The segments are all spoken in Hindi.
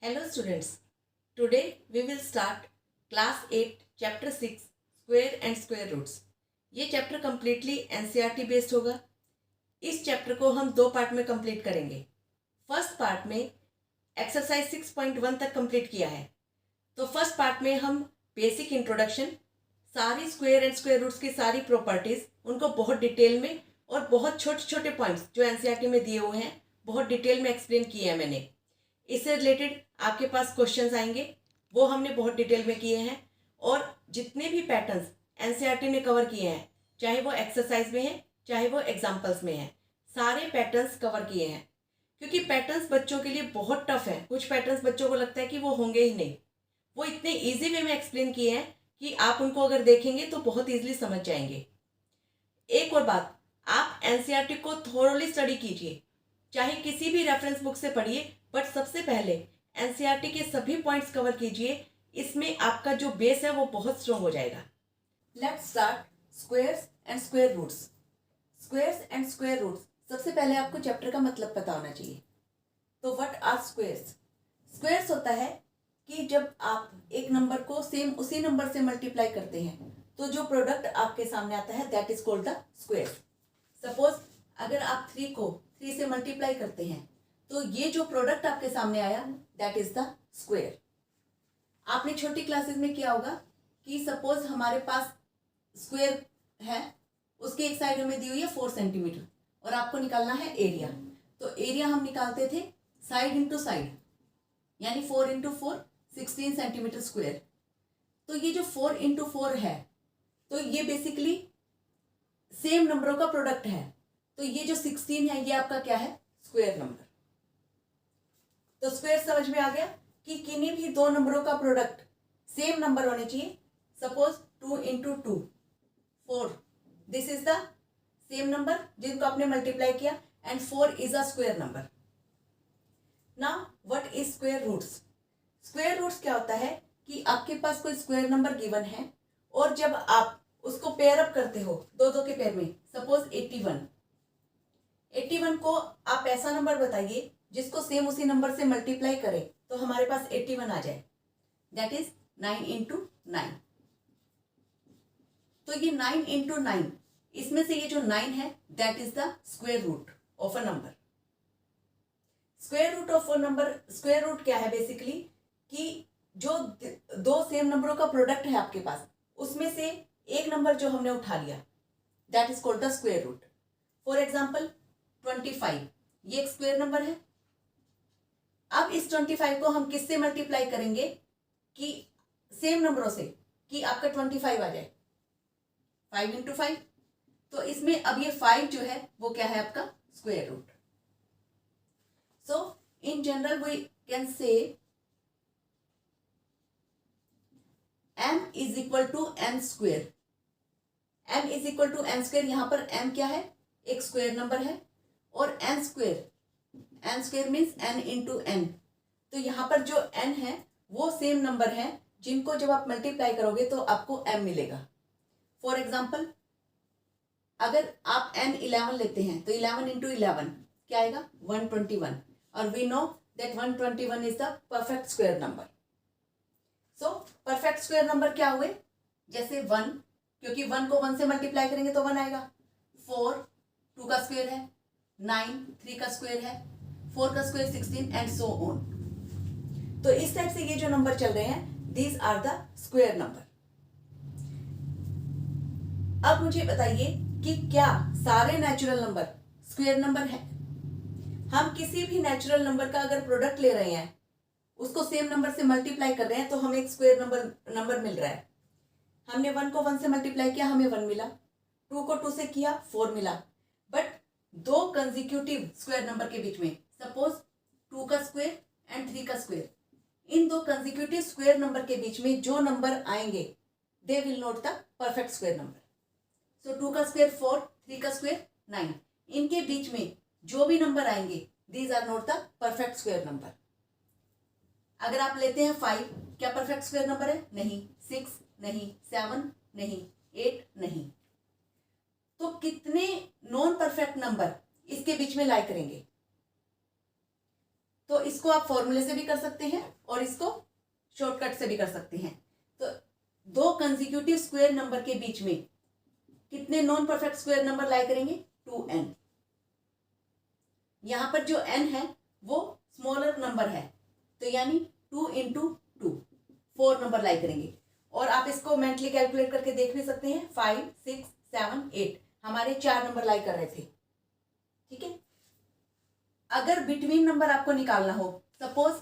Hello students, today we will start class 8 chapter 6 square and square roots. ये चैप्टर कम्प्लीटली एनसीईआरटी बेस्ड होगा। इस चैप्टर को हम दो पार्ट में कंप्लीट करेंगे। फर्स्ट पार्ट में एक्सरसाइज 6.1 तक कंप्लीट किया है। तो फर्स्ट पार्ट में हम बेसिक इंट्रोडक्शन, सारी स्क्वायर एंड स्क्वायर रूट्स की सारी प्रॉपर्टीज, उनको बहुत डिटेल में और बहुत छोटे छोटे पॉइंट्स जो एनसीईआरटी में दिए हुए हैं बहुत डिटेल में एक्सप्लेन किए हैं मैंने। इससे रिलेटेड आपके पास क्वेश्चंस आएंगे, वो हमने बहुत डिटेल में किए हैं। और जितने भी पैटर्न्स एनसीईआरटी ने कवर किए हैं, चाहे वो एक्सरसाइज में है चाहे वो एग्जाम्पल्स में है, सारे पैटर्न्स कवर किए हैं। क्योंकि पैटर्न्स बच्चों के लिए बहुत टफ है। कुछ पैटर्न्स बच्चों को लगता है कि वो होंगे ही नहीं। वो इतने ईजी वे में एक्सप्लेन किए हैं कि आप उनको अगर देखेंगे तो बहुत ईजिली समझ जाएंगे। एक और बात, आप एनसीईआरटी को थोरोली स्टडी कीजिए, चाहे किसी भी रेफरेंस बुक से पढ़िए, बट सबसे पहले एनसीईआरटी के सभी पॉइंट्स कवर कीजिए। इसमें आपका जो बेस है वो बहुत स्ट्रॉन्ग हो जाएगा। Let's start squares and square roots. Squares and square roots, सबसे पहले आपको चैप्टर का मतलब पता होना चाहिए। तो व्हाट आर स्क्वायर्स? स्क्वायर्स होता है कि जब आप एक नंबर को सेम उसी नंबर से मल्टीप्लाई करते हैं तो जो प्रोडक्ट आपके सामने आता है that is called the square. Suppose अगर आप 3 को 3 से मल्टीप्लाई करते हैं तो ये जो प्रोडक्ट आपके सामने आया दैट इज द स्क्वायर। आपने छोटी क्लासेस में किया होगा कि सपोज हमारे पास स्क्वायर है, उसकी एक साइड हमें दी हुई है 4 सेंटीमीटर और आपको निकालना है एरिया। तो एरिया हम निकालते थे साइड इंटू साइड, यानी 4 इंटू 4 16 सेंटीमीटर स्क्वायर। तो ये जो 4 इंटू 4 है तो ये बेसिकली सेम नंबरों का प्रोडक्ट है। तो ये जो 16 है ये आपका क्या है? Square number. तो स्क्वायर समझ में आ गया कि किन्हीं भी दो नंबरों का प्रोडक्ट सेम नंबर होने चाहिए। Suppose 2 into 2 4, this is the same number जिनको आपने मल्टीप्लाई किया and 4 is a square number. Now what is square roots? Square roots क्या होता है कि आपके पास कोई स्क्वायर नंबर गिवन है और जब आप उसको पेयर अप करते हो दो दो के पेयर में, सपोज 81 को आप ऐसा नंबर बताइए जिसको सेम उसी नंबर से मल्टीप्लाई करें तो हमारे पास 81 आ जाए, दैट इज 9 इंटू 9। तो ये 9 इंटू 9, इसमें से ये जो 9 है that is the square root of a number. Square root of a number, square root क्या है बेसिकली कि जो दो सेम नंबरों का प्रोडक्ट है आपके पास, उसमें से एक नंबर जो हमने उठा लिया that is called the square root. For example 25, ये एक स्क्वायर नंबर है। अब इस 25 को हम किससे मल्टीप्लाई करेंगे कि सेम नंबरों से कि आपका 25 आ जाए, 5 इंटू 5। तो इसमें अब ये 5 जो है वो क्या है? आपका square root. So in general we can say m is equal to n square. m is equal to n square, यहां पर m क्या है? एक स्क्वायर नंबर है और n square means n into n। तो यहाँ पर जो n है वो सेम नंबर है जिनको जब आप मल्टीप्लाई करोगे तो आपको m मिलेगा। फॉर एग्जाम्पल अगर आप n 11 लेते हैं तो 11 इंटू 11 क्या आएगा? 121। और we know that 121 is the perfect square number. So perfect square number क्या हुए? जैसे 1, क्योंकि 1 को 1 से मल्टीप्लाई करेंगे तो 1 आएगा। 4 2 का स्क्वायर है, 9 3 का स्क्वायर है, 4 का स्क्वायर 16 एंड सो ऑन। तो इस टाइप से ये जो नंबर चल रहे हैं these are the square number. अब मुझे बताइए कि क्या सारे नेचुरल नंबर स्क्वायर नंबर है? हम किसी भी नेचुरल नंबर का अगर प्रोडक्ट ले रहे हैं, उसको सेम नंबर से मल्टीप्लाई कर रहे हैं तो हमें एक स्क्वायर नंबर मिल रहा है। हमने 1 को 1 से मल्टीप्लाई किया, हमें 1 मिला। 2 को 2 से किया, 4 मिला। बट दो कंसेक्यूटिव स्क्वायर नंबर के बीच में, सपोज 2 का स्क्वायर एंड 3 का स्क्वायर, इन दो कंसेक्यूटिव स्क्वायर नंबर के बीच में जो नंबर आएंगे they will note the perfect square number. So 2 का स्क्वायर 4, 3 का स्क्वायर 9, इनके बीच में जो भी नंबर आएंगे these are not the perfect square number. अगर आप लेते हैं 5, क्या परफेक्ट स्क्वायर नंबर है? नहीं। 6 नहीं, 7 नहीं, 8 नहीं। तो कितने नॉन परफेक्ट नंबर इसके बीच में लाई करेंगे? तो इसको आप फॉर्मूले से भी कर सकते हैं और इसको शॉर्टकट से भी कर सकते हैं। तो दो कंसेक्यूटिव स्क्वायर नंबर के बीच में कितने नॉन परफेक्ट स्क्वायर नंबर लाई करेंगे? 2n। यहां पर जो n है वो स्मॉलर नंबर है, तो यानी 2 इंटू 2 4 नंबर लाई करेंगे। और आप इसको मेंटली कैलकुलेट करके देख भी सकते हैं। 5 6 7 8 हमारे 4 नंबर लाई कर रहे थे। ठीक है, अगर बिटवीन नंबर आपको निकालना हो, सपोज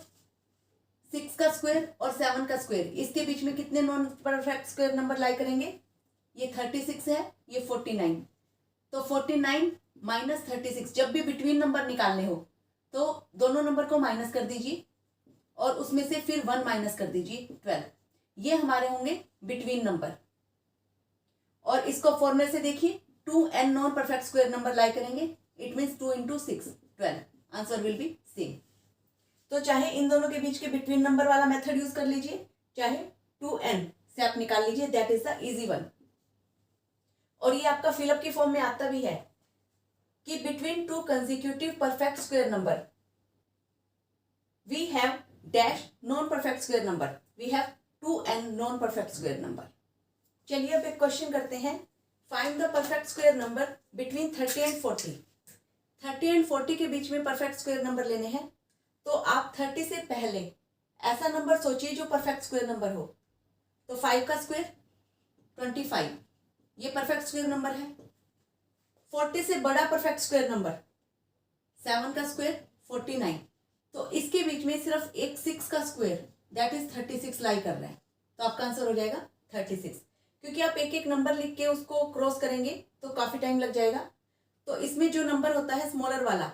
6 का स्क्वायर और 7 का स्क्वायर, इसके बीच में कितने नॉन परफेक्ट स्क्वायर नंबर लाई करेंगे? ये 36 है, ये 49। तो 49 माइनस 36, जब भी बिटवीन नंबर निकालने हो तो दोनों नंबर को माइनस कर दीजिए और उसमें से फिर 1 माइनस कर दीजिए, 12। ये हमारे होंगे बिटवीन नंबर। और इसको फॉर्मूले से देखिए, 2n non perfect square number लाई करेंगे, it means 2 into 6 12। Answer will be same. तो चाहे इन दोनों के बीच के बिटवीन नंबर वाला मेथड यूज कर लीजिए, चाहे 2n से आप निकाल लीजिए, that is the easy one. और ये आपका फिलअप की फॉर्म में आता भी है कि between two consecutive perfect square number we have dash non perfect square number, we have 2n non perfect square number. चलिए अब एक क्वेश्चन करते हैं, find the perfect square number between 30 and 40। 30 and 40 के बीच में परफेक्ट स्क्वायर नंबर लेने हैं, तो आप 30 से पहले ऐसा नंबर सोचिए जो परफेक्ट स्क्वायर नंबर हो। तो 5 का स्क्वायर 25, ये परफेक्ट स्क्वायर नंबर है। 40 से बड़ा परफेक्ट स्क्वायर नंबर 7 का स्क्वायर 49। तो इसके बीच में सिर्फ एक 6 का स्क्वायर दैट इज 36 लाई कर रहा है, तो आपका आंसर हो जाएगा 36। क्योंकि आप एक एक नंबर लिख के उसको क्रॉस करेंगे तो काफी टाइम लग जाएगा। तो इसमें जो नंबर होता है स्मॉलर वाला,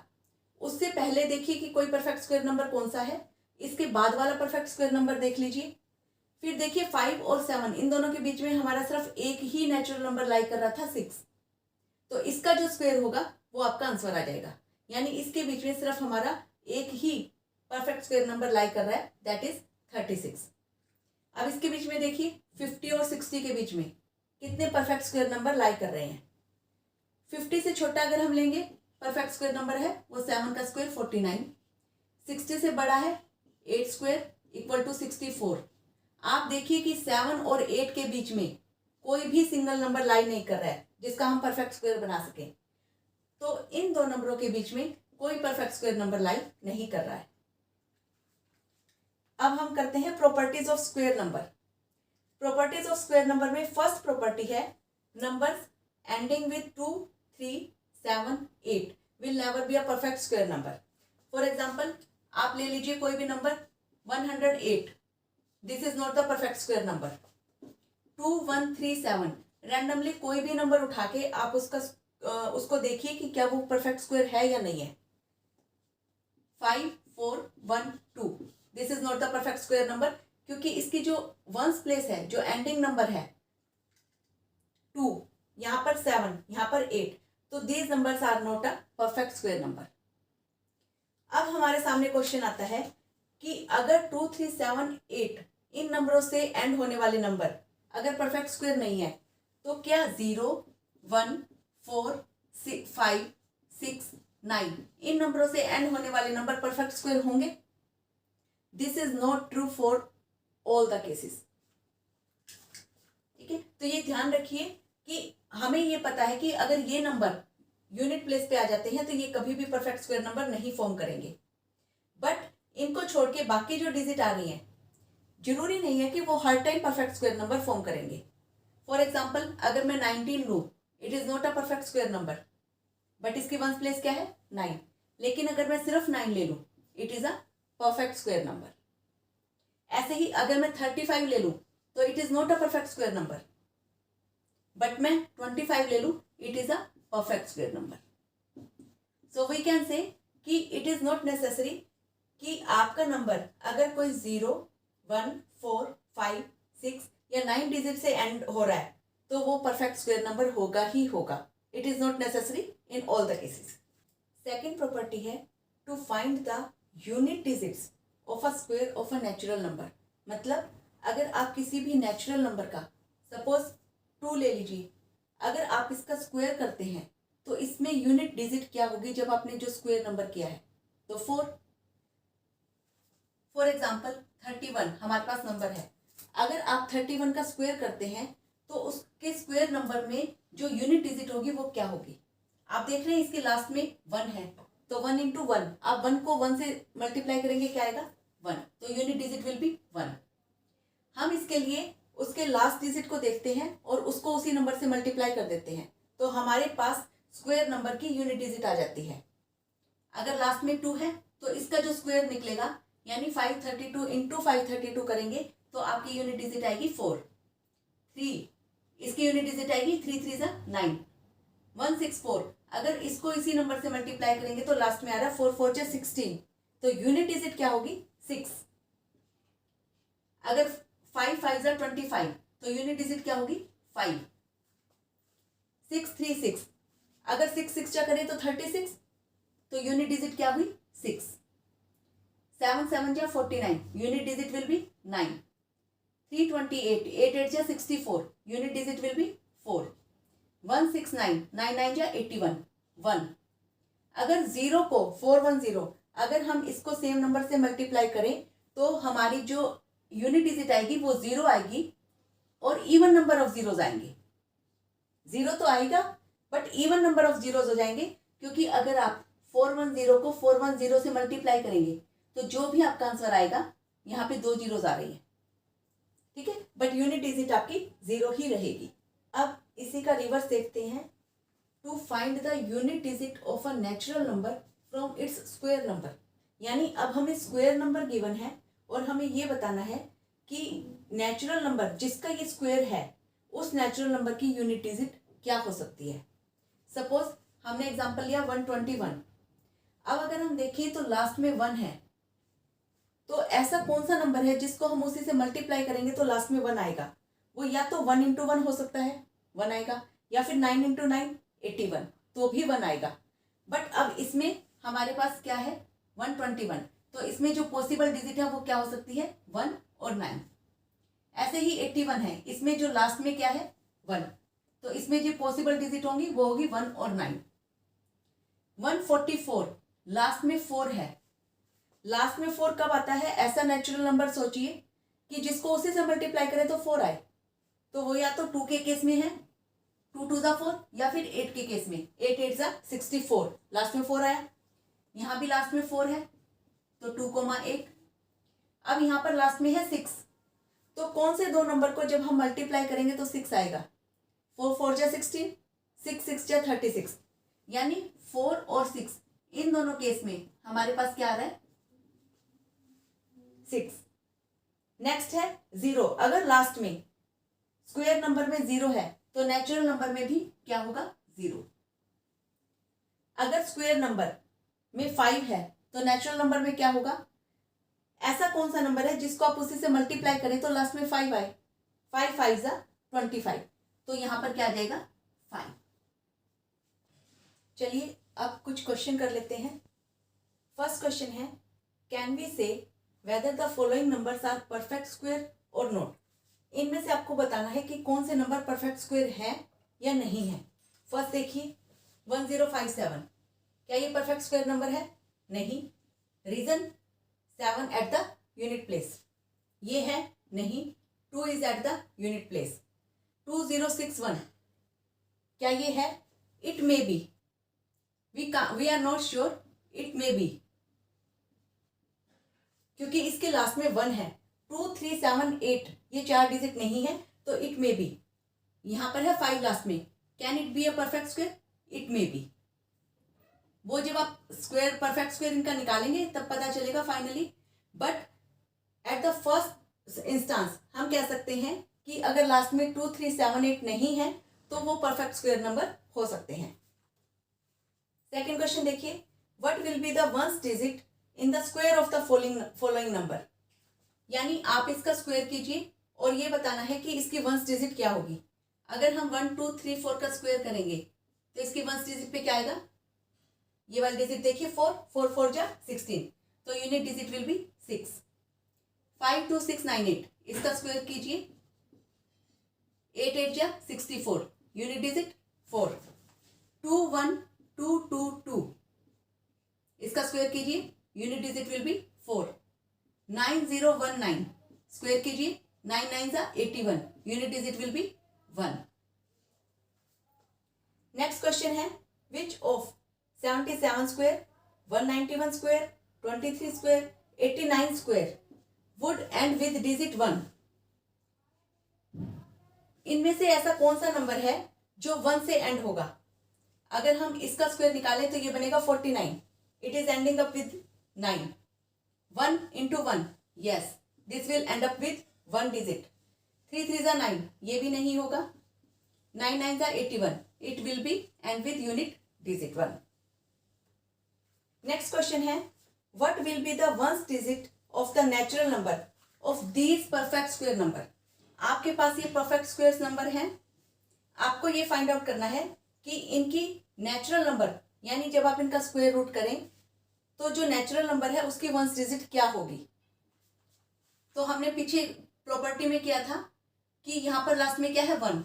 उससे पहले देखिए कि कोई परफेक्ट स्क्वायर नंबर कौन सा है, इसके बाद वाला परफेक्ट स्क्वायर नंबर देख लीजिए। फिर देखिए 5 और 7 इन दोनों के बीच में हमारा सिर्फ एक ही नेचुरल नंबर लाई कर रहा था 6। तो इसका जो स्क्वायर होगा वो आपका आंसर आ जाएगा, यानी इसके बीच में सिर्फ हमारा एक ही परफेक्ट स्क्वायर नंबर लाई कर रहा है, दैट इज 36। अब इसके बीच में देखिए 50 और 60 के बीच में कितने परफेक्ट स्क्वायर नंबर लाई कर रहे हैं। 50 से छोटा अगर हम लेंगे परफेक्ट स्क्वायर नंबर है वो 7 का स्क्वायर 49। 60 से बड़ा है 8 स्क्वायर इक्वल टू 64। आप देखिए कि 7 और 8 के बीच में कोई भी सिंगल नंबर लाई नहीं कर रहा है जिसका हम परफेक्ट स्क्वायर बना सके। तो इन दो नंबरों के बीच में कोई परफेक्ट स्क्वायर नंबर लाई नहीं कर रहा है। अब हम करते हैं properties of square number. Properties of square number में फर्स्ट प्रॉपर्टी है numbers ending with 2 3 7 8 will never be a perfect square number. For example आप ले लीजिए कोई भी number 108, this is not the perfect square number. 2137 randomly कोई भी नंबर उठा के आप उसको देखिए कि क्या वो परफेक्ट स्क्वायर है या नहीं है। 5412 this is not the perfect square number, क्योंकि इसकी जो वंस प्लेस है, जो एंडिंग नंबर है 2, यहाँ पर 7, यहाँ पर 8, तो these numbers are not a perfect square number. अब हमारे सामने क्वेश्चन आता है कि अगर 2 3 7 8 इन नंबरों से एंड होने वाले नंबर अगर परफेक्ट स्क्वायर नहीं है, तो क्या 0 1 4 6 5 6 9 इन नंबरों से एंड होने वाले नंबर परफेक्ट स्क्वायर होंगे? This is not true for all the cases. ठीक है, तो ये ध्यान रखिए कि हमें ये पता है कि अगर ये नंबर यूनिट प्लेस पे आ जाते हैं तो ये कभी भी परफेक्ट स्क्वायर नंबर नहीं फॉर्म करेंगे। बट इनको छोड़ के बाकी जो डिजिट आ रही हैं जरूरी नहीं है कि वो हर time perfect square number form करेंगे। फॉर एग्जाम्पल अगर मैं 19 लूँ, it is not a perfect square number, but इसकी वंस प्लेस क्या है 9। लेकिन अगर मैं सिर्फ 9 ले लूँ, it is a perfect square number. ऐसे ही अगर मैं 35 ले लूँ तो it is not a perfect square number, but मैं 25 ले लूँ, it is a perfect square number. So we can say कि इट इज नॉट नेसेसरी कि आपका नंबर अगर कोई 0 1 4 5 6 या 9 डिजिट से एंड हो रहा है तो वो परफेक्ट स्क्वायर नंबर होगा ही होगा। It is not necessary in all the cases. Second property है to find the unit digits of a square of a natural number. मतलब अगर आप किसी भी नेचुरल नंबर का, सपोज 2 ले लीजिए, अगर आप इसका स्क्वायर करते हैं तो इसमें यूनिट डिजिट क्या होगी जब आपने जो स्क्वायर नंबर किया है, तो 4। फॉर एग्जाम्पल 31 हमारे पास नंबर है। अगर आप 31 का स्क्वायर करते हैं तो उसके स्क्वायर नंबर में जो यूनिट डिजिट होगी वो क्या होगी? आप देख रहे हैं इसके लास्ट में 1 है, तो 1 इंटू 1, आप 1 को 1 से मल्टीप्लाई करेंगे, क्या आएगा? 1, तो यूनिट डिजिट विल बी 1। हम इसके लिए उसके लास्ट डिजिट को देखते हैं और उसको उसी नंबर से मल्टीप्लाई कर देते हैं, तो हमारे पास स्क्वायर नंबर की यूनिट डिजिट आ जाती है। अगर लास्ट में 2 है तो इसका जो स्क्वायर निकलेगा, यानी 532 इंटू 532 करेंगे तो आपकी यूनिट डिजिट आएगी 4। 3, इसकी यूनिट डिजिट आएगी 3 3 9। 164, अगर इसको इसी नंबर से मल्टीप्लाई करेंगे तो लास्ट में आ रहा है 4 4 16, तो यूनिट डिजिट क्या होगी? 6। अगर 5 5 25, तो यूनिट डिजिट क्या होगी? 5। 6 3 6, अगर 6 6 करें तो 36, तो यूनिट डिजिट क्या हुई? 6। 7 7 49, unit digit will B 9। 328, 8 8 64, unit digit will be 4। 169, 9 9 81, 1। अगर 0 को 410, अगर हम इसको सेम नंबर से मल्टीप्लाई करें तो हमारी जो यूनिट डिजिट आएगी वो 0 आएगी और इवन नंबर ऑफ जीरोज आएंगे। 0 तो आएगा but even number of zeros हो जाएंगे, क्योंकि अगर आप 410 को 410 से मल्टीप्लाई करेंगे तो जो भी आपका आंसर आएगा, यहाँ पे 2 जीरोज आ रही है, ठीक है, बट यूनिट डिजिट आपकी 0 ही रहेगी। अब इसी का रिवर्स देखते हैं। To find the unit digit of a natural number from its square number, यानी अब हमें स्क्वायर नंबर गिवन है और हमें ये बताना है कि नेचुरल नंबर जिसका ये स्क्वायर है उस नेचुरल नंबर की यूनिट डिजिट क्या हो सकती है। सपोज हमने एग्जांपल लिया 121। अब अगर हम देखें तो लास्ट में 1 है, तो ऐसा कौन सा नंबर है जिसको हम उसी से मल्टीप्लाई करेंगे तो लास्ट में 1 आएगा? वो या तो 1 इंटू 1 हो सकता है, 1 आएगा, या फिर 9 इंटू 9 81, तो भी 1 आएगा। बट अब इसमें हमारे पास क्या है? 121, तो इसमें जो पॉसिबल डिजिट है वो क्या हो सकती है? 1 और 9। ऐसे ही 81 है, इसमें जो लास्ट में क्या है? 1, तो इसमें जो पॉसिबल डिजिट होंगी वो होगी 1 और 9। 144, लास्ट में 4 है। लास्ट में 4 कब आता है? ऐसा नेचुरल नंबर सोचिए कि जिसको उसी से मल्टीप्लाई करें तो 4 आए, तो वो या तो 2 के केस में है, 2 2 4, या फिर 8 के केस में, 8 8 64, लास्ट में 4 आया। यहाँ भी लास्ट में 4 है तो 2,8। अब यहाँ पर लास्ट में है 6, तो कौन से दो नंबर को जब हम मल्टीप्लाई करेंगे तो 6 आएगा? 4 4 16, 6 6 36, यानी 4 और 6 इन दोनों केस में हमारे पास क्या आ रहा है? 6। नेक्स्ट है 0। अगर लास्ट में स्क्वायर नंबर में 0 है तो नेचुरल नंबर में भी क्या होगा? 0। अगर स्क्वायर नंबर में 5 है तो नेचुरल नंबर में क्या होगा? ऐसा कौन सा नंबर है जिसको आप उसी से मल्टीप्लाई करें तो लास्ट में 5 आए? 5 5 25, तो यहां पर क्या आ जाएगा? 5। चलिए अब कुछ क्वेश्चन कर लेते हैं। फर्स्ट क्वेश्चन है, can we say whether the following numbers are perfect square और नॉट। इनमें से आपको बताना है कि कौन से नंबर परफेक्ट स्क्वायर है या नहीं है। फर्स्ट देखिए 1057, क्या ये परफेक्ट स्क्वायर नंबर है? नहीं। Reason 7 at the unit place, ये है नहीं। 2 is at the unit place. 2061, क्या ये है? It may be, we are not sure, it may be, क्योंकि इसके लास्ट में 1 है। 2 3 7 8, ये 4 डिजिट नहीं है, तो इट मे बी। यहां पर है 5 लास्ट में, can it be a perfect square? It may B. वो जब आप स्क्वायर परफेक्ट स्क्वायर इनका निकालेंगे तब पता चलेगा finally, but at the first instance हम कह सकते हैं कि अगर लास्ट में 2 3 7 8 नहीं है तो वो परफेक्ट स्क्वायर नंबर हो सकते हैं। सेकेंड क्वेश्चन देखिए, what will be the ones digit in the square of the following number, यानी आप इसका स्क्वायर कीजिए और ये बताना है कि इसकी वंस डिजिट क्या होगी। अगर हम 1 2 3 4 का स्क्वायर करेंगे तो इसकी वंस डिजिट पे क्या आएगा? ये वाली डिजिट देखिए 4 4 4 16, तो यूनिट डिजिट विल बी 6। 5 2 6 9 8, इसका स्क्वायर कीजिए, 8 8 64, यूनिट डिजिट 4। 2 1 2 2 2, इसका स्क्वायर कीजिए, unit digit will be 4। 9019 square कीजिए, 9 9 जा 81, unit digit will be 1. Next question है which of 77 square, 191 square, 23 square, 89 square would end with digit 1. इनमें से ऐसा कौन सा नंबर है जो 1 से एंड होगा? अगर हम इसका स्क्वायर निकालें तो ये बनेगा 49. It is ending up with 9. 1 into 1, yes, this will end up with 1 digit. 3 3 जा 9, ये भी नहीं होगा. 9 9 जा 81, it will be end with unit digit 1. Next question है what will be the ones digit of the natural number of these perfect square number. आपके पास ये परफेक्ट स्क्वायर नंबर हैं. आपको ये फाइंड आउट करना है कि इनकी नेचुरल नंबर, यानी जब आप इनका स्क्वायर रूट करें तो जो नेचुरल नंबर है उसकी वंस डिजिट क्या होगी. तो हमने पीछे प्रॉपर्टी में किया था कि यहाँ पर लास्ट में क्या है 1,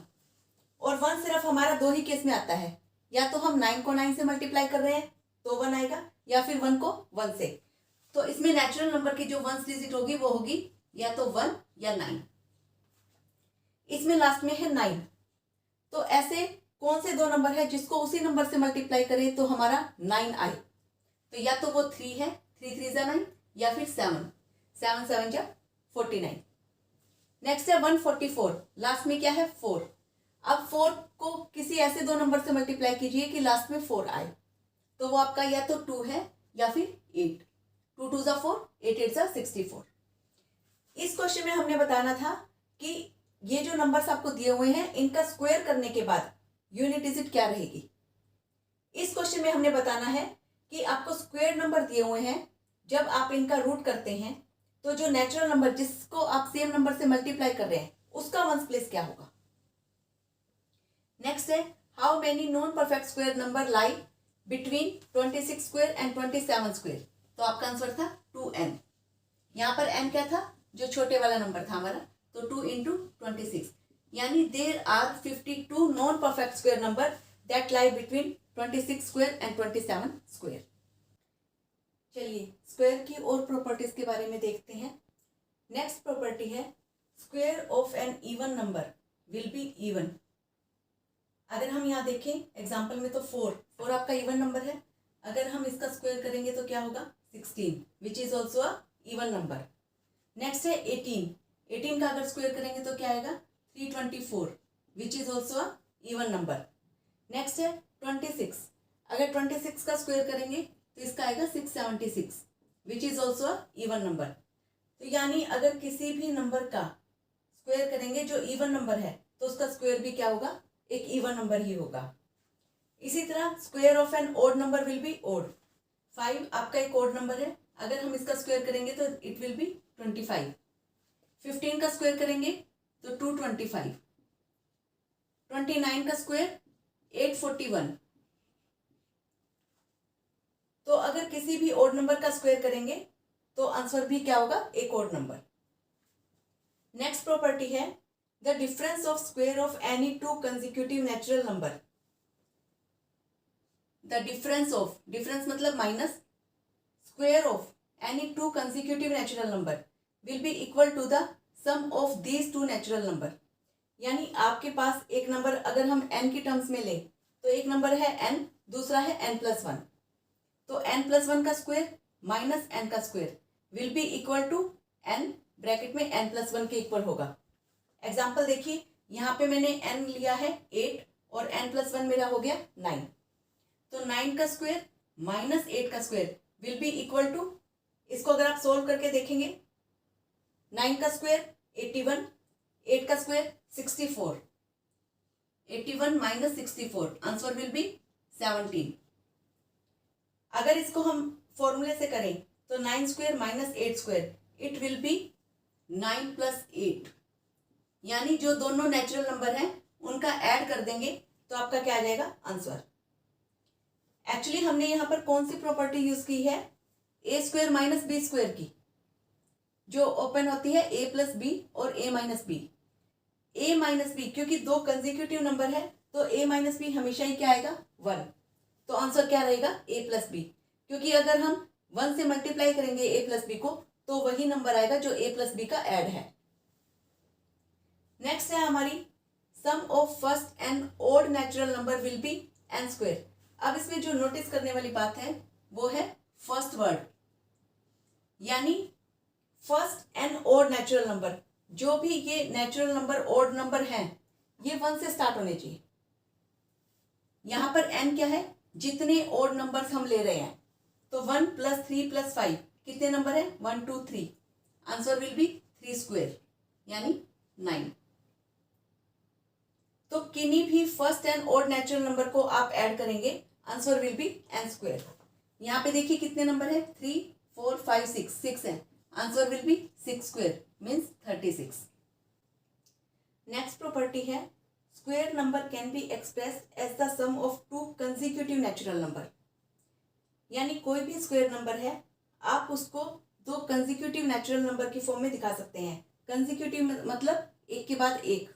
और 1 सिर्फ हमारा 2 ही केस में आता है. या तो हम 9 को 9 से मल्टीप्लाई कर रहे हैं तो 1 आएगा, या फिर 1 को 1 से. तो इसमें नेचुरल नंबर की जो वंस डिजिट होगी वो होगी या तो 1 या 9. इसमें लास्ट में है 9. तो ऐसे कौन से 2 नंबर है जिसको उसी नंबर से मल्टीप्लाई करें तो हमारा 9 आए? तो या तो वो 3 है, 3 3 जा 9, या फिर 7 7 7 जा 49. नेक्स्ट है 144, लास्ट में क्या है 4. अब 4 को किसी ऐसे 2 नंबर से मल्टीप्लाई कीजिए कि लास्ट में 4 आए. तो वो आपका या तो 2 है या फिर 8. 2 2 जा 4, 8 8 जा 64. इस क्वेश्चन में हमने बताना था कि ये जो नंबर्स आपको दिए हुए हैं इनका स्क्वायर करने के बाद यूनिट डिजिट क्या रहेगी. इस क्वेश्चन में हमने बताना है कि आपको स्क्वायर नंबर दिए हुए हैं, जब आप इनका रूट करते हैं तो जो नेचुरल नंबर जिसको आप सेम नंबर से मल्टीप्लाई कर रहे हैं उसका वंस प्लेस क्या होगा. नेक्स्ट है how many non perfect square number lie between 26 square and 27 square. तो आपका आंसर था 2n. यहाँ पर n क्या था, जो छोटे वाला नंबर था हमारा, तो 2 into 26, यानी there are 52 non perfect square number that lie between 26 square and 27 square. चलिए स्क्वायर की और प्रॉपर्टीज के बारे में देखते हैं. नेक्स्ट प्रॉपर्टी है square of an even number will be even. अगर हम यहाँ देखें एग्जांपल में तो 4 आपका इवन नंबर है. अगर हम इसका स्क्वायर करेंगे तो क्या होगा 16, which is also a even number. Next है 18 का अगर स्क्वायर करेंगे तो क्या आएगा 324, which is also a even number. Next है 26, अगर 26 का स्क्वायर करेंगे तो इसका आएगा 676, which is also a even number. तो यानी अगर किसी भी नंबर का स्क्वायर करेंगे जो इवन नंबर है तो उसका स्क्वायर भी क्या होगा, एक इवन नंबर ही होगा. इसी तरह square of an odd number will be odd. 5 आपका एक ओड नंबर है, अगर हम इसका स्क्वायर करेंगे तो इट विल बी 25. 15 का स्क्वायर करेंगे तो 225. 29 का स्क्वायर 841. तो अगर किसी भी ओड नंबर का स्क्वायर करेंगे तो आंसर भी क्या होगा, एक ओड नंबर. नेक्स्ट प्रॉपर्टी है the difference of square of any 2 consecutive natural number. The difference मतलब minus, square of any 2 consecutive natural number will be equal to the sum of these 2 natural number. यानी आपके पास एक नंबर अगर हम n की टर्म्स में लें तो एक नंबर है n, दूसरा है n+1. तो n+1 का स्क्वायर माइनस n का square will be equal to n bracket में n+1 के इक्वल होगा. एग्जाम्पल देखिए, यहाँ पे मैंने n लिया है 8 और n+1 मेरा हो गया 9. तो 9 का स्क्वायर माइनस 8 का square will be equal to, इसको अगर आप सोल्व करके देखेंगे, 9 का स्क्वायर 81, 8 का square 64. 81 minus 64, answer will B 17. अगर इसको हम फॉर्मूले से करें तो 9 square minus 8 square it will be 9 + 8. यानी जो दोनों नेचुरल नंबर हैं उनका ऐड कर देंगे तो आपका क्या आ जाएगा आंसर. एक्चुअली हमने यहाँ पर कौन सी प्रॉपर्टी यूज की है, a square minus b square की, जो ओपन होती है a + b और a - b. a - b क्योंकि 2 कंसेक्यूटिव नंबर है तो a - b हमेशा ही क्या आएगा 1. तो आंसर क्या रहेगा a + b, क्योंकि अगर हम 1 से मल्टीप्लाई करेंगे a + b को तो वही नंबर आएगा जो a प्लस बी का ऐड है। नेक्स्ट है हमारी sum of first and odd natural number will be n square. अब इसमें जो नोटिस करने वाली बात है वो है फर्स्ट वर्ड, यानी first and odd natural number, जो भी ये नेचुरल नंबर ओड नंबर हैं ये 1 से स्टार्ट होने चाहिए। यहां पर n क्या है, जितने ओड नंबर्स हम ले रहे हैं, तो 1 + 3 + 5 कितने नंबर है, 1 2 3, आंसर विल बी 3 स्क्वायर यानी 9। तो किन्हीं भी first and odd natural number को आप ऐड करेंगे, answer will be n square. यहाँ पे देखिए कितने नंबर है, 3 4 5 6, 6 है, answer will be 6 square means 36। Next property है square number can be express as the sum of 2 consecutive natural number. यानी कोई भी स्क्वायर नंबर है आप उसको 2 कंसेक्यूटिव नेचुरल नंबर की फॉर्म में दिखा सकते हैं। कंसेक्यूटिव मतलब एक के बाद एक,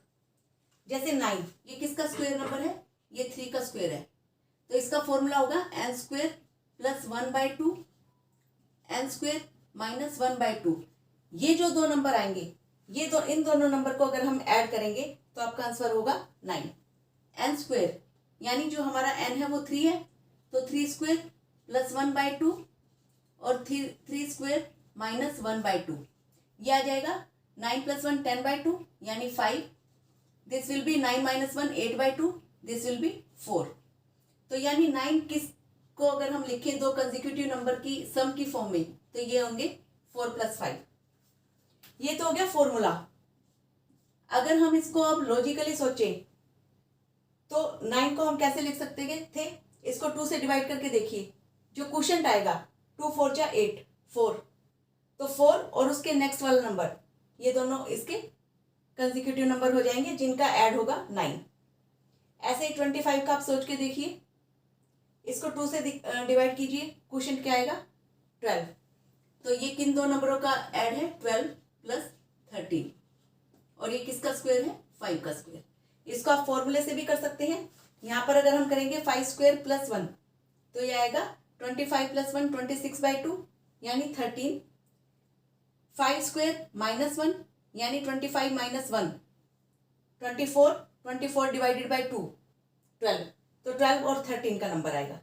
जैसे 9 ये किसका स्क्वायर नंबर है, ये 3 का स्क्वायर है, तो इसका फॉर्मूला होगा n square plus 1/2 n square minus 1/2। ये जो दो नंबर आएंगे, ये दो, इन दोनों नंबर को अगर हम ऐड करेंगे तो आपका आंसर होगा 9। n स्क्वायर यानी जो हमारा n है वो 3 है, तो 3 स्क्वायर प्लस 1/2 और 3 स्क्वायर माइनस 1/2, ये आ जाएगा 9 + 1 10/2 यानी 5। This will B 9 - 1 8/2, this will be 4। तो यानी 9 किस को अगर हम लिखें 2 कंसेक्यूटिव नंबर की सम की फॉर्म में, तो ये होंगे 4 + 5। ये तो हो गया फॉर्मूला। अगर हम इसको अब लॉजिकली सोचें तो 9 को हम कैसे लिख सकते थे, इसको 2 से डिवाइड करके देखिए, जो क्वोशंट आएगा 2 4 जा 8 4, तो 4 और उसके नेक्स्ट वाला नंबर, ये दोनों इसके कंसेक्यूटिव नंबर हो जाएंगे जिनका ऐड होगा 9। ऐसे ही 25 का आप सोच के देखिए, इसको 2 से डिवाइड कीजिए, क्वोशंट क्या आएगा 12, तो ये किन दो नंबरों का ऐड है 12 + 13, और ये किसका स्क्वायर है 5 का स्क्वायर। इसको आप फॉर्मूले से भी कर सकते हैं। यहाँ पर अगर हम करेंगे 5 स्क्वायर + 1, तो ये आएगा 25 + 1 26/2 यानी 13। 5 स्क्वायर माइनस 1 यानी 25 - 1 24, 24 डिवाइडेड बाई 2 12, तो 12 और 13 का नंबर आएगा।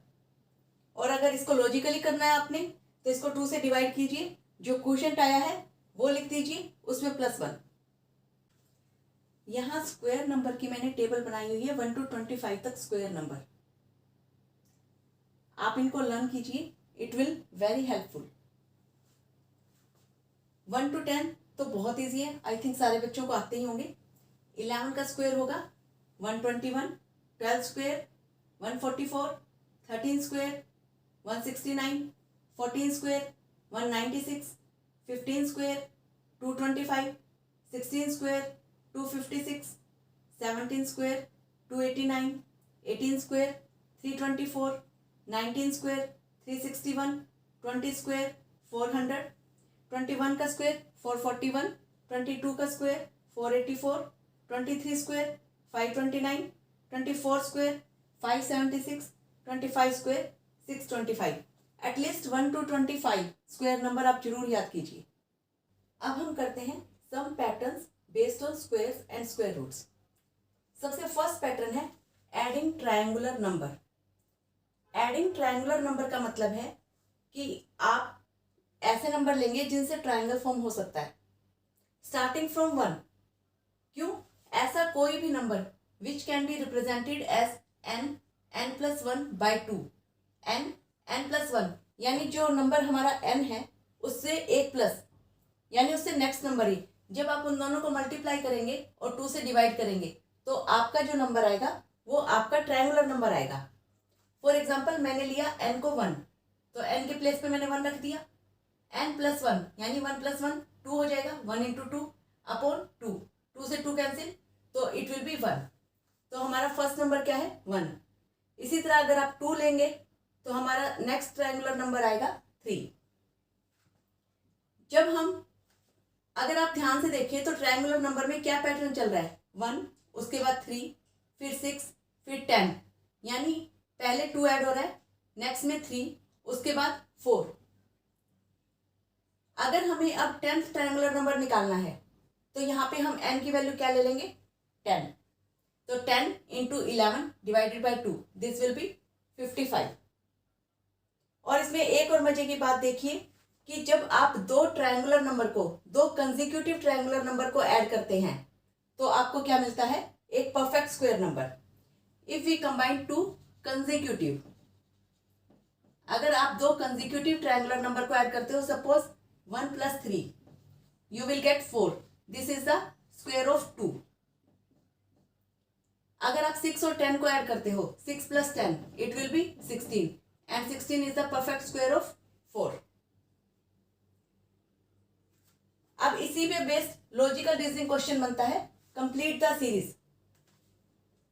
और अगर इसको लॉजिकली करना है आपने, तो इसको 2 से डिवाइड कीजिए, जो क्वोशंट आया है वो लिख दीजिए, उसमें +1। यहाँ स्क्वायर नंबर की मैंने टेबल बनाई हुई है 1 to 25 तक स्क्वायर नंबर। आप इनको लर्न कीजिए, it will very helpful. 1 to 10 तो बहुत इजी है, आई थिंक सारे बच्चों को आते ही होंगे। 11 का स्क्वायर होगा 121, 12 square 144, 13 square 169, 14 square 196, 15 square 225, 16 square 256, 17 square 289, 18 square 324, 19 square 361, 20 square 400, 21 का स्क्वायर 441, 22 का square 484, 23 square 529, 24 square 576, 25 square 625। At least 1 to 25 square number आप जरूर याद कीजिए। अब हम करते हैं some patterns based on squares and square roots. सबसे फर्स्ट पैटर्न है adding triangular number. Adding triangular number का मतलब है कि आप ऐसे नंबर लेंगे जिनसे ट्रायंगल फॉर्म हो सकता है, स्टार्टिंग फ्रॉम 1। क्यों? ऐसा कोई भी number which can be represented as n + 1/2, n + 1 यानी जो नंबर हमारा n है उससे 1+ यानी उससे नेक्स्ट नंबर ही, जब आप उन दोनों को मल्टीप्लाई करेंगे और 2 से डिवाइड करेंगे तो आपका जो नंबर आएगा वो आपका ट्रायंगुलर नंबर आएगा। फॉर एग्जाम्पल मैंने लिया n को 1, तो n के प्लेस पे मैंने 1 रख दिया। n + 1 यानी 1 + 1 2 हो जाएगा, 1 × 2 अपॉन 2, 2 से 2 कैंसिल, तो इट विल बी 1। तो हमारा फर्स्ट नंबर क्या है 1। इसी तरह अगर आप 2 लेंगे तो हमारा नेक्स्ट ट्रायंगुलर नंबर आएगा 3। जब हम, अगर आप ध्यान से देखिए तो ट्रायंगुलर नंबर में क्या पैटर्न चल रहा है, 1 उसके बाद 3 फिर 6 फिर 10, यानी पहले 2 ऐड हो रहा है, नेक्स्ट में 3 उसके बाद 4। अगर हमें अब 10th ट्रायंगुलर नंबर निकालना है तो यहाँ पे हम n की वैल्यू क्या ले लेंगे 10। तो 10 into 11 divided by 2 this will B 55। और इसमें एक और मजे की बात देखिए कि जब आप दो ट्रायंगुलर नंबर को, दो कंसेक्यूटिव ट्रायंगुलर नंबर को ऐड करते हैं तो आपको क्या मिलता है, एक perfect square number. If we combine two consecutive, अगर आप दो कंसेक्यूटिव ट्रायंगुलर नंबर को ऐड करते हो, suppose 1 + 3, you will get 4. This is the square of 2. अगर आप 6 और 10 को ऐड करते हो, 6 + 10 it will be 16 and 16 is the perfect square of 4. अब इसी पे बेस्ड लॉजिकल रीजनिंग क्वेश्चन बनता है, complete the series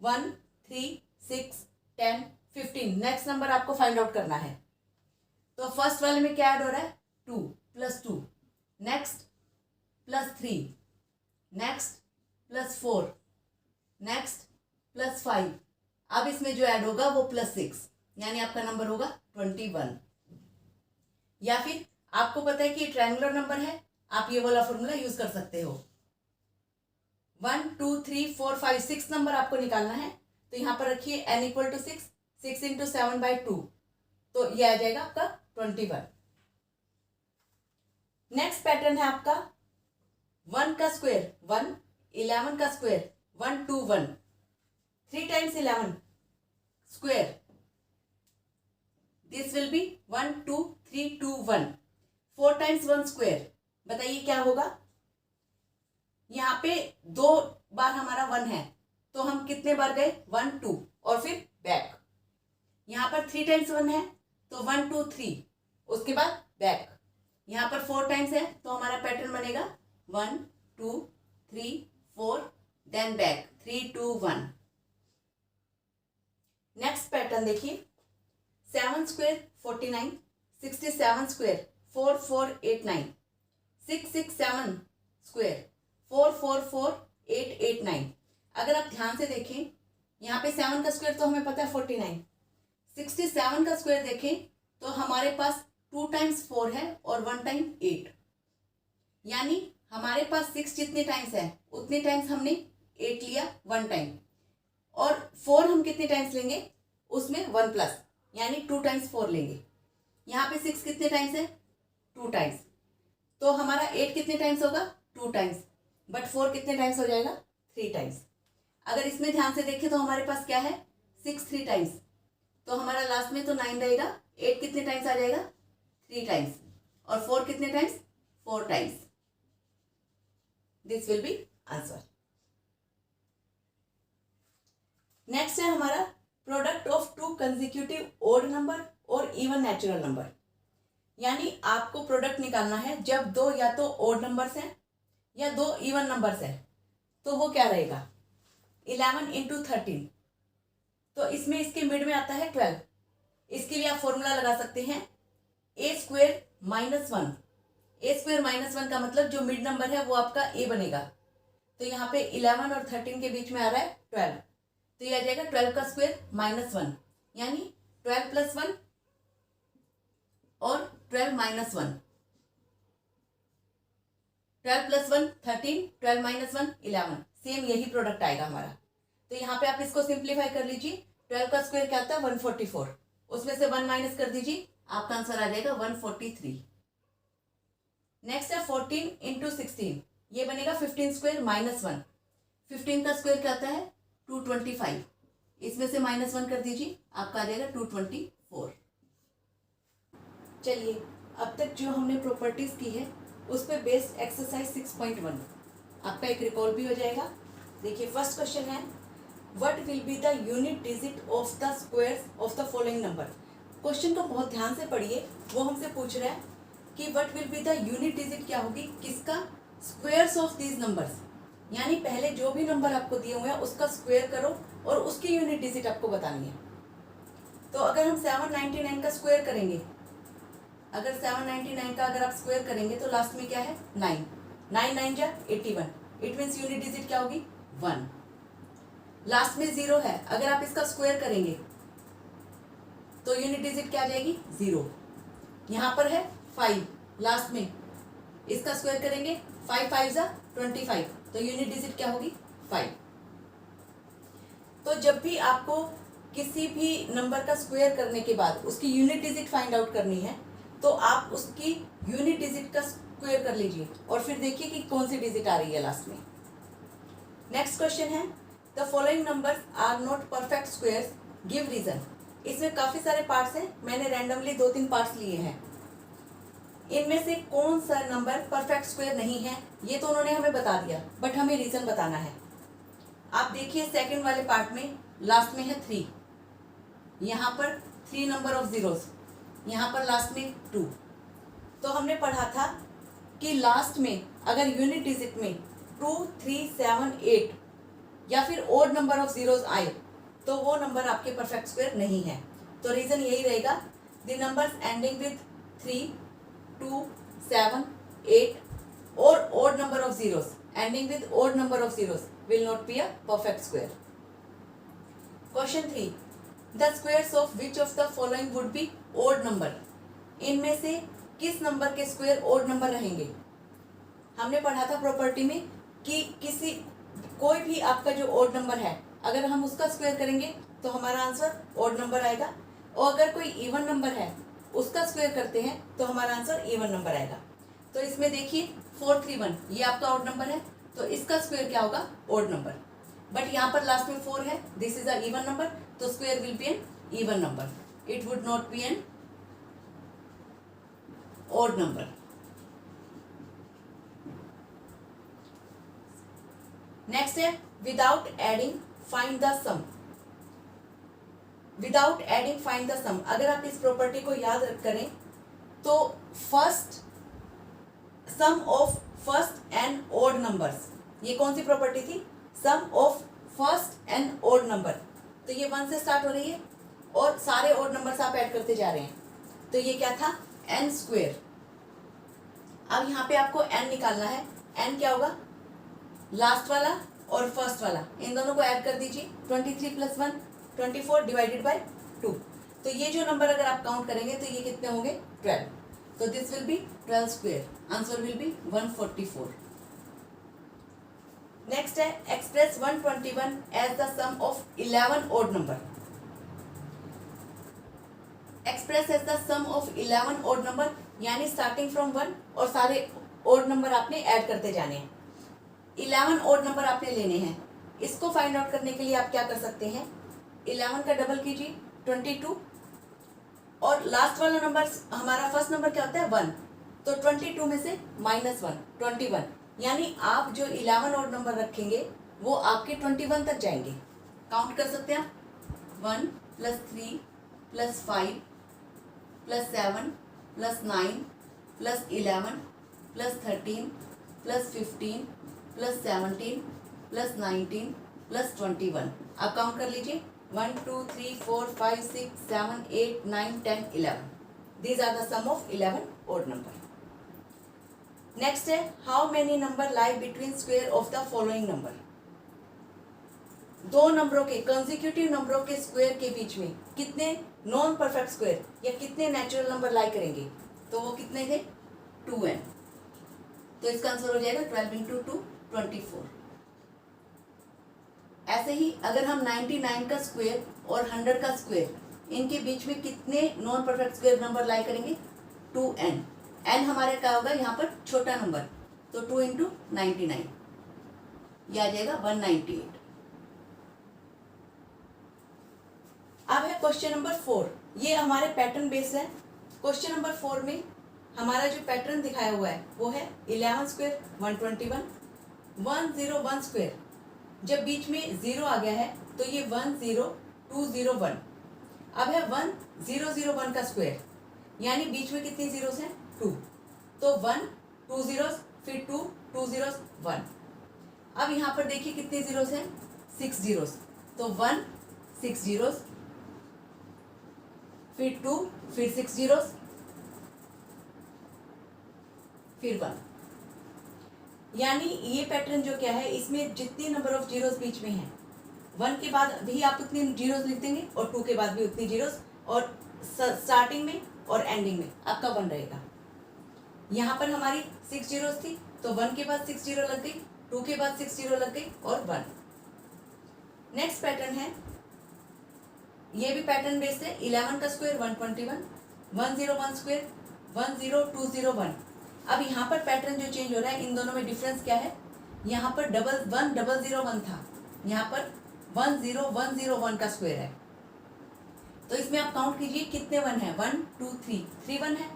1, 3, 6, 10, 15। Next number आपको फाइंड आउट करना है। तो फर्स्ट वाले में क्या ऐड हो रहा है, 2 + 2, नेक्स्ट +3, नेक्स्ट +4, नेक्स्ट +5। अब इसमें जो ऐड होगा वो +6, यानी आपका नंबर होगा 21। या फिर आपको पता है कि ट्रायंगुलर नंबर है, आप ये वाला फॉर्मूला यूज कर सकते हो। 1, 2, 3, 4, 5, 6 नंबर आपको निकालना है, तो यहाँ पर रखिए n = 6, 6 × 7/2, तो ये आ जाएगा आपका 21। नेक्स्ट पैटर्न है आपका 1 का स्क्वायर 1, 11 का square 1, 2, 1, 3 × 11 square, this will be 1, 2, 3, 2, 1, 4 × 1 square. बताइए क्या होगा, यहाँ पे 2 बार हमारा 1 है, तो हम कितने बार गए, 1, 2 और फिर बैक। यहाँ पर 3 × 1 है, तो 1, 2, 3, उसके बाद बैक। यहाँ पर 4 टाइम्स है, तो हमारा पैटर्न बनेगा 1, 2, 3, 4 देन बैक, 3, 2, 1। नेक्स्ट पैटर्न देखिए, 7 स्क्वायर 49, 67 स्क्वायर 4, 4, 8, 9, 6, 6, 7 स्क्वायर 4, 4, 4, 8, 8, 9। अगर आप ध्यान से देखें, यहाँ पे 7 का स्क्वायर तो हमें पता है 49, 67 का स्क्वायर देखें तो हमारे पास 2 × 4 है और 1 × 8, यानी हमारे पास 6 जितने टाइम्स है उतने टाइम्स हमने 8 लिया 1 टाइम, और 4 हम कितने टाइम्स लेंगे, उसमें 1+, यानी 2 × 4 लेंगे। यहाँ पे 6 कितने टाइम्स है, 2 टाइम्स, तो हमारा 8 कितने टाइम्स होगा, 2 टाइम्स, बट 4 कितने टाइम्स हो जाएगा, 3 टाइम्स। अगर इसमें ध्यान से देखें तो हमारे पास क्या है, 6 3 टाइम्स, तो हमारा लास्ट में तो 9 रहेगा। 8 कितने टाइम्स आ जाएगा, 3 टाइम्स, और 4 कितने times, 4 times. This will be answer. Next है हमारा product of 2 consecutive odd number और इवन नेचुरल नंबर, यानी आपको प्रोडक्ट निकालना है जब दो या तो ओड नंबर्स हैं या दो इवन नंबर्स हैं, तो वो क्या रहेगा, 11 × 13, तो इसमें इसके मिड में आता है 12। इसके लिए आप फॉर्मूला लगा सकते हैं a² - 1। a² - 1 का मतलब जो मिड नंबर है वो आपका a बनेगा, तो यहाँ पे 11 और 13 के बीच में आ रहा है 12, तो ये आ जाएगा 12 का स्क्वायर -1, यानी 12 + 1 और 12 - 1, 12 + 1 13, 12 - 1 11, सेम यही प्रोडक्ट आएगा हमारा। तो यहाँ पे आप इसको सिंप्लीफाई कर लीजिए, 12 का स्क्वायर क्या आता है 144, उसमें से 1 माइनस कर दीजिए, आपका आंसर आ जाएगा 143। नेक्स्ट है 14 × 16, ये बनेगा 15² -1, 15 का स्क्वायर क्या आता है 225, इसमें से -1 कर दीजिए, आपका आ जाएगा 224। चलिए अब तक जो हमने प्रॉपर्टीज की है उस पर बेस्ड एक्सरसाइज 6.1 आपका एक रिकॉल भी हो जाएगा। देखिए फर्स्ट क्वेश्चन है, what will be the unit digit of the squares of the following number. Question को बहुत ध्यान से पढ़िए, वो हमसे पूछ रहा है कि what will be the unit digit क्या होगी, किसका, स्क्वायर्स ऑफ दीज नंबर्स, यानी पहले जो भी नंबर आपको दिए हुए हैं उसका स्क्वायर करो और उसकी यूनिट डिजिट आपको बतानी है। तो अगर हम 799 का स्क्वायर करेंगे, अगर 799 का अगर आप स्क्वायर करेंगे तो लास्ट में क्या है 9, 9 9 जा 81, इट मीन्स यूनिट डिजिट क्या होगी 1। लास्ट में 0 है, अगर आप इसका स्क्वायर करेंगे तो यूनिट डिजिट क्या आ जाएगी 0। यहाँ पर है 5, लास्ट में इसका स्क्वायर करेंगे 5 5 जा 25, तो यूनिट डिजिट क्या होगी 5। तो जब भी आपको किसी भी नंबर का स्क्वायर करने के बाद उसकी यूनिट डिजिट फाइंड आउट करनी है तो आप उसकी यूनिट डिजिट का स्क्वायर कर लीजिए और फिर देखिए कि कौन सी डिजिट आ रही है लास्ट में। नेक्स्ट क्वेश्चन है the following numbers are not perfect squares, give reason. इसमें काफ़ी सारे पार्ट्स हैं, मैंने रैंडमली 2-3 पार्ट्स लिए हैं। इनमें से कौन सा नंबर परफेक्ट स्क्वायर नहीं है ये तो उन्होंने हमें बता दिया, बट हमें रीजन बताना है। आप देखिए सेकंड वाले पार्ट में लास्ट में है 3, यहाँ पर 3 नंबर ऑफ जीरोस, यहाँ पर लास्ट में 2। तो हमने पढ़ा था कि लास्ट में अगर यूनिट डिजिट में 2, 3, 7, 8 या फिर ओड नंबर ऑफ जीरोस आए तो वो नंबर आपके परफेक्ट स्क्वायर नहीं है। तो रीजन यही रहेगा द नंबर्स एंडिंग विद 3, 2, 7, 8 और odd number of zeros ending with odd number of zeros will not be a perfect square. Question 3. The squares of which of the following would be odd number? इनमें से किस नंबर के स्क्वायर odd नंबर रहेंगे? हमने पढ़ा था प्रॉपर्टी में कि कोई भी आपका जो odd नंबर है अगर हम उसका स्क्वायर करेंगे तो हमारा आंसर odd नंबर आएगा, और अगर कोई इवन नंबर है उसका स्क्वायर करते हैं तो हमारा आंसर इवन नंबर आएगा। तो इसमें देखिए 431 ये आपका ऑड नंबर है तो इसका स्क्वायर क्या होगा ऑड नंबर, बट यहाँ पर लास्ट में 4 है, this is a even number तो square will be an even number, it would not be an odd number. Next है without adding find the sum. Without adding find the sum, अगर आप इस प्रॉपर्टी को याद करें तो sum of first and odd numbers, ये कौन सी प्रॉपर्टी थी, sum of first and odd number. तो ये 1 से स्टार्ट हो रही है और सारे ओड नंबर्स आप ऐड करते जा रहे हैं, तो ये क्या था n स्क्वेयर। अब यहाँ पे आपको n निकालना है, n क्या होगा लास्ट वाला और फर्स्ट वाला, इन दोनों को ऐड कर दीजिए, 23 + 1 24 डिवाइडेड बाय 2। तो ये जो नंबर अगर आप काउंट करेंगे तो ये कितने होंगे 12, तो this will be 12 square, answer will be 144। Next है express 121 as the sum of 11 odd number. Express as the sum of 11 odd number, यानी स्टार्टिंग फ्रॉम 1 और सारे ओड नंबर आपने ऐड करते जाने हैं। 11 ओड नंबर आपने लेने हैं, इसको फाइंड आउट करने के लिए आप क्या कर सकते हैं, 11 का डबल कीजिए 22, और लास्ट वाला नंबर हमारा फर्स्ट नंबर क्या होता है 1, तो 22 में से -1 21, यानी आप जो 11 ओड नंबर रखेंगे वो आपके 21 तक जाएंगे। काउंट कर सकते हैं आप 1 + 3 + 5 + 7 + 9 + 11 + 13 + 15 + 17 + 19 + 21, आप काउंट कर लीजिए 1 2 3 4 5 6 7 8 9 10 11, these are the sum of 11 odd number. Next है how many number lie between square of the following number. दो नंबरों के कंसेक्यूटिव नंबरों के स्क्वायर के बीच में कितने नॉन परफेक्ट स्क्वायर या कितने नेचुरल नंबर लाई करेंगे, तो वो कितने थे 2n, तो इसका आंसर हो जाएगा 12 × 2 24। ऐसे ही अगर हम 99 का स्क्वायर और 100 का स्क्वायर इनके बीच में कितने नॉन परफेक्ट स्क्वायर नंबर लाई करेंगे 2n, n हमारे क्या होगा यहाँ पर छोटा नंबर, तो 2 × 99 ये आ जाएगा 198। अब है क्वेश्चन नंबर 4, ये हमारे पैटर्न बेस्ड है। क्वेश्चन नंबर 4 में हमारा जो पैटर्न दिखाया हुआ है वो है 11 स्क्वायर 121, 101 स्क्वायर, जब बीच में 0 आ गया है तो ये 10201। अब है 1001 का स्क्वायर, यानी बीच में कितनी जीरोस हैं 2, तो 1 2 zeros फिर 2 2 zeros 1। अब यहाँ पर देखिए कितनी जीरोस हैं 6 zeros, तो 1 6 zeros फिर 2 फिर 6 zeros फिर 1, यानी ये पैटर्न जो क्या है इसमें जितनी नंबर ऑफ जीरोस बीच में है 1 के बाद भी आप उतनी जीरोस लिख देंगे और 2 के बाद भी उतनी जीरोस, और स्टार्टिंग में और एंडिंग में आपका 1 रहेगा। यहाँ पर हमारी 6 जीरोस थी, तो 1 के बाद 6 जीरो लग गई, 2 के बाद 6 जीरो लग गई और 1। नेक्स्ट पैटर्न है, ये भी पैटर्न बेस्ड है। 11 का स्क्वायर 121, 101 स्क्वायर 10201। अब यहाँ पर पैटर्न जो चेंज हो रहा है, इन दोनों में डिफरेंस क्या है, यहाँ पर 11001 था, यहाँ पर 10101 का स्क्वायर है। तो इसमें आप काउंट कीजिए कितने 1 है, 1 2 3 1 है,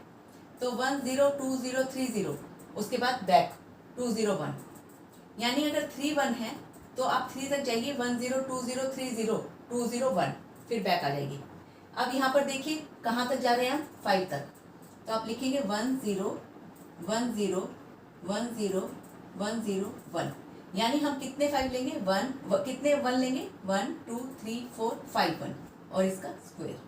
तो 102030, उसके बाद बैक 201, यानी अगर 3 1 है तो आप 3 तक जाइए, 102030 201, फिर बैक आ जाएगी। अब यहाँ पर देखिए कहाँ तक जा रहे हैं हम, 5 तक, तो आप लिखेंगे 1010101001, यानी हम कितने 5 लेंगे, कितने 1 लेंगे, 1 2 3 4 5 1, और इसका स्क्वायर।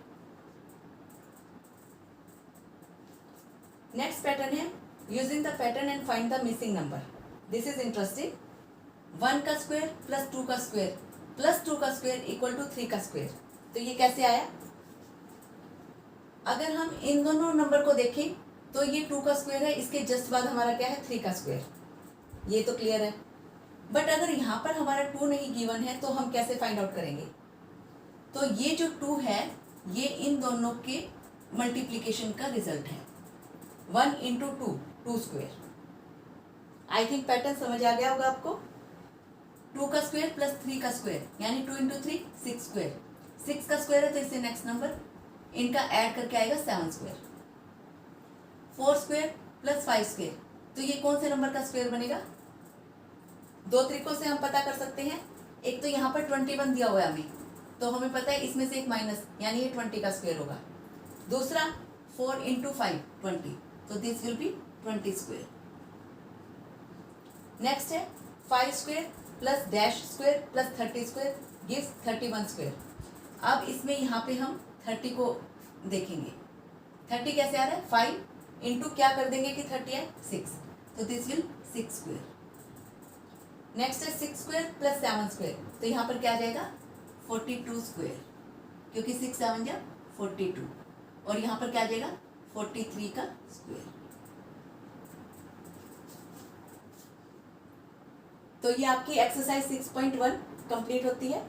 नेक्स्ट पैटर्न है, using the pattern and find the missing number. This is interesting. 1 का स्क्वायर प्लस 2 का स्क्वायर प्लस 2 का स्क्वायर इक्वल टू 3 का स्क्वायर। तो ये कैसे आया, अगर हम इन दोनों नंबर को देखें तो ये 2 का स्क्वायर है, इसके जस्ट बाद हमारा क्या है, 3 का स्क्वायर, ये तो क्लियर है। बट अगर यहाँ पर हमारा 2 नहीं गिवन है तो हम कैसे फाइंड आउट करेंगे, तो ये जो 2 है ये इन दोनों के मल्टीप्लीकेशन का रिजल्ट है, 1 into 2 square. I think pattern समझ आ गया होगा आपको। 2 का स्क्वायर प्लस 3 का स्क्वायर, यानी 2 इंटू 3 6 स्क्वायर, 6 का स्क्वायर है तो इससे नेक्स्ट नंबर, इनका ऐड करके आएगा 7 स्क्वायर। 4 स्क्वायर प्लस 5 स्क्वायर, तो ये कौन से नंबर का स्क्वायर बनेगा, दो तरीकों से हम पता कर सकते हैं। एक तो यहाँ पर 21 दिया हुआ है हमें, तो हमें पता है इसमें से एक माइनस, यानी ये 20 का स्क्वायर होगा। दूसरा 4 इंटू 5 20, तो this will B 20 square. Next है 5 square plus dash square plus 30 square gives 31 square. अब इसमें यहाँ पे हम 30 को देखेंगे, 30 कैसे आ रहा है, 5 इंटू क्या कर देंगे कि 30 है 6, तो दिस विल 6 स्क्वायर। नेक्स्ट है 6 स्क्वायर प्लस 7 स्क्वायर, तो यहाँ पर क्या आ जाएगा 42 स्क्वायर, क्योंकि 6 7 जा 42, और यहाँ पर क्या आ जाएगा 43 का स्क्वायर। तो ये आपकी एक्सरसाइज 6.1 कंप्लीट होती है।